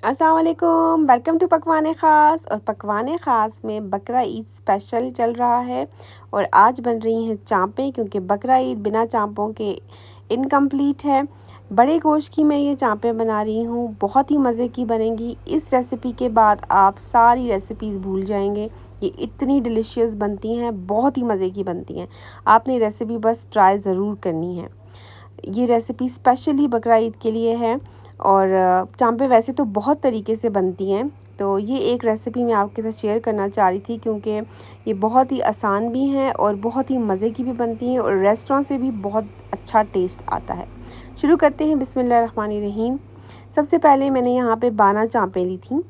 अस्सलाम वालेकुम, welcome to पकवान ख़ास। और पकवान ख़ास में बकरा ईद स्पेशल चल रहा है और आज बन रही हैं चांपें, क्योंकि बकरा ईद बिना चांपों के इनकम्प्लीट है। बड़े गोश्त की मैं ये चांपें बना रही हूँ, बहुत ही मज़े की बनेंगी। इस रेसिपी के बाद आप सारी रेसिपीज़ भूल जाएंगे। ये इतनी डिलीशियस बनती हैं, बहुत ही मज़े की बनती हैं। आपने रेसिपी बस ट्राई ज़रूर करनी है। ये रेसिपी स्पेशली बकरा ईद के लिए है। और चांपे वैसे तो बहुत तरीके से बनती हैं, तो ये एक रेसिपी मैं आपके साथ शेयर करना चाह रही थी, क्योंकि ये बहुत ही आसान भी हैं और बहुत ही मज़े की भी बनती हैं और रेस्टोरेंट से भी बहुत अच्छा टेस्ट आता है। शुरू करते हैं। बिस्मिल्लाहिर्रहमानिर्रहीम। सबसे पहले मैंने यहाँ पे 12 चांपें ली थी,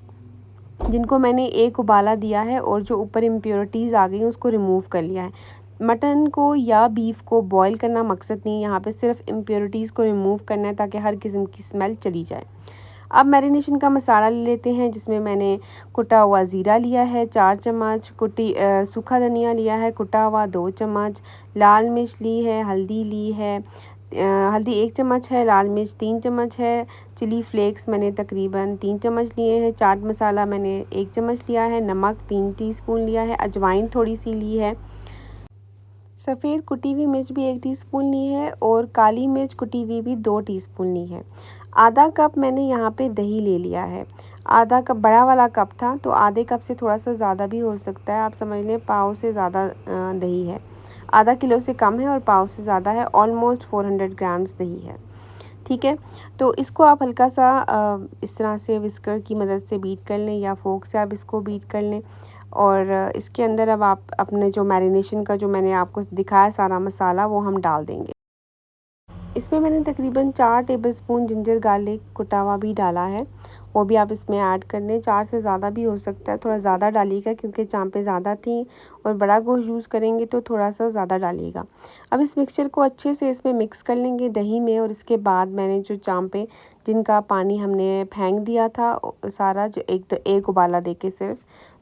जिनको मैंने एक उबाला दिया है और जो ऊपर इम्प्योरिटीज़ आ गई उसको रिमूव कर लिया है। मटन को या बीफ को बॉईल करना मकसद नहीं, यहाँ पे सिर्फ इम्प्योरिटीज़ को रिमूव करना है ताकि हर किस्म की स्मेल चली जाए। अब मैरिनेशन का मसाला ले लेते हैं, जिसमें मैंने कुटा हुआ ज़ीरा लिया है 4 चम्मच, सूखा धनिया लिया है कुटा हुआ 2 चम्मच, लाल मिर्च ली है, हल्दी ली है, हल्दी 1 चम्मच है, लाल मिर्च 3 चम्मच है, चिली फ्लेक्स मैंने तकरीबन 3 चम्मच लिए हैं, चाट मसाला मैंने 1 चम्मच लिया है, नमक 3 टीस्पून लिया है, अजवाइन थोड़ी सी ली है, सफ़ेद कुटी हुई मिर्च भी 1 टीस्पून ली है और काली मिर्च कुटी हुई भी 2 टीस्पून ली है। आधा कप मैंने यहाँ पे दही ले लिया है। आधा कप बड़ा वाला कप था, तो आधे कप से थोड़ा सा ज़्यादा भी हो सकता है। आप समझ लें पाव से ज़्यादा दही है। आधा किलो से कम है और पाव से ज़्यादा है। ऑलमोस्ट 400 ग्राम्स दही है। ठीक है, तो इसको आप हल्का सा इस तरह से विस्कर की मदद से बीट कर लें या फोक से आप इसको बीट कर लें। और इसके अंदर अब आप अपने जो मैरिनेशन का जो मैंने आपको दिखाया सारा मसाला वो हम डाल देंगे। इसमें मैंने तकरीबन 4 टेबलस्पून जिंजर गार्लिक कुटा हुआ भी डाला है, वो भी आप इसमें ऐड कर दें। 4 से ज़्यादा भी हो सकता है, थोड़ा ज़्यादा डालिएगा क्योंकि चांपें ज़्यादा थी और बड़ा गोश्त यूज़ करेंगे तो थोड़ा सा ज़्यादा डालिएगा। अब इस मिक्सचर को अच्छे से इसमें मिक्स कर लेंगे दही में। और इसके बाद मैंने जो चांपें जिनका पानी हमने फेंक दिया था सारा, जो एक उबाला दे के सिर्फ,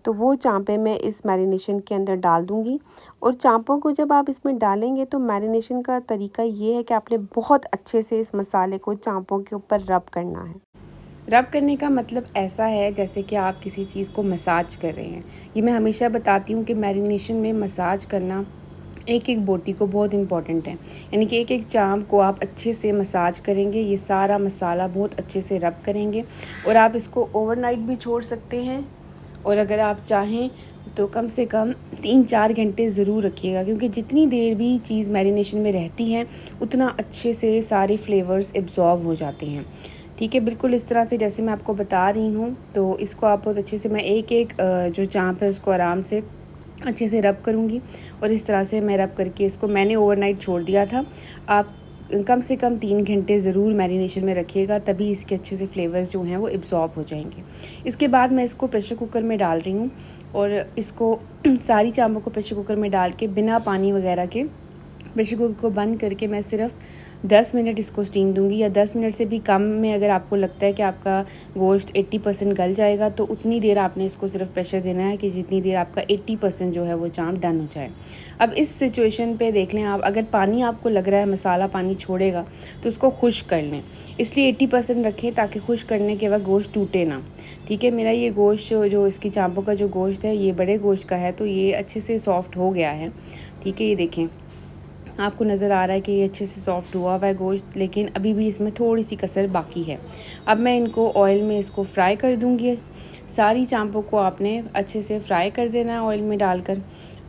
तो वो चांपें मैं इस मैरिनेशन के अंदर डाल दूँगी। और चांपों को जब आप इसमें डालेंगे तो मैरिनेशन का तरीका ये है कि आपने बहुत अच्छे से इस मसाले को चांपों के ऊपर रब करना है। रब करने का मतलब ऐसा है जैसे कि आप किसी चीज़ को मसाज कर रहे हैं। ये मैं हमेशा बताती हूँ कि मैरिनेशन में मसाज करना एक एक बोटी को बहुत इम्पॉर्टेंट है। यानी कि एक एक चांप को आप अच्छे से मसाज करेंगे, ये सारा मसाला बहुत अच्छे से रब करेंगे। और आप इसको ओवरनाइट भी छोड़ सकते हैं, और अगर आप चाहें तो कम से कम 3-4 घंटे ज़रूर रखिएगा, क्योंकि जितनी देर भी चीज़ मैरिनेशन में रहती है उतना अच्छे से सारे फ्लेवर्स एब्जॉर्ब हो जाते हैं। ठीक है, बिल्कुल इस तरह से जैसे मैं आपको बता रही हूँ। तो इसको आप बहुत अच्छे से, मैं एक एक जो चांप है उसको आराम से अच्छे से रब करूँगी। और इस तरह से मैं रब करके इसको मैंने ओवरनाइट छोड़ दिया था। आप कम से कम 3 घंटे ज़रूर मैरिनेशन में रखिएगा, तभी इसके अच्छे से फ्लेवर्स जो हैं वो एब्जॉर्ब हो जाएंगे। इसके बाद मैं इसको प्रेशर कुकर में डाल रही हूँ और इसको सारी चांपों को प्रेशर कुकर में डाल के बिना पानी वगैरह के प्रेशर कुकर को बंद करके मैं सिर्फ 10 मिनट इसको स्टीम दूंगी, या 10 मिनट से भी कम में अगर आपको लगता है कि आपका गोश्त 80% गल जाएगा तो उतनी देर आपने इसको सिर्फ प्रेशर देना है कि जितनी देर आपका 80% जो है वो चांप डन हो जाए। अब इस सिचुएशन पे देख लें आप, अगर पानी आपको लग रहा है मसाला पानी छोड़ेगा तो उसको खुश कर लें। इसलिए 80% रखें ताकि खुश करने के बाद गोश्त टूटे ना। ठीक है, मेरा ये गोश्त जो इसकी चांपों का जो गोश्त है ये बड़े गोश्त का है, तो ये अच्छे से सॉफ्ट हो गया है। ठीक है, ये देखें आपको नज़र आ रहा है कि ये अच्छे से सॉफ्ट हुआ हुआ है गोश्त, लेकिन अभी भी इसमें थोड़ी सी कसर बाकी है। अब मैं इनको ऑयल में इसको फ्राई कर दूँगी। सारी चांपों को आपने अच्छे से फ्राई कर देना है ऑयल में डालकर।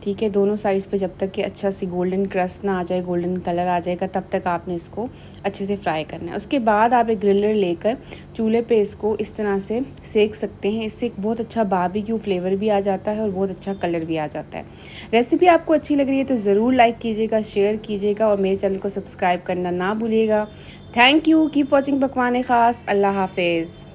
ठीक है, दोनों साइड्स पे जब तक कि अच्छा सी गोल्डन क्रस्ट ना आ जाए, गोल्डन कलर आ जाएगा, तब तक आपने इसको अच्छे से फ्राई करना है। उसके बाद आप एक ग्रिलर लेकर चूल्हे पे इसको इस तरह से सेक सकते हैं। इससे एक बहुत अच्छा बारबेक्यू फ्लेवर भी आ जाता है और बहुत अच्छा कलर भी आ जाता है। रेसिपी आपको अच्छी लग रही है तो ज़रूर लाइक कीजिएगा, शेयर कीजिएगा और मेरे चैनल को सब्सक्राइब करना ना भूलिएगा। थैंक यू, कीप वॉचिंग पकवान ख़ास। अल्लाह हाफिज़।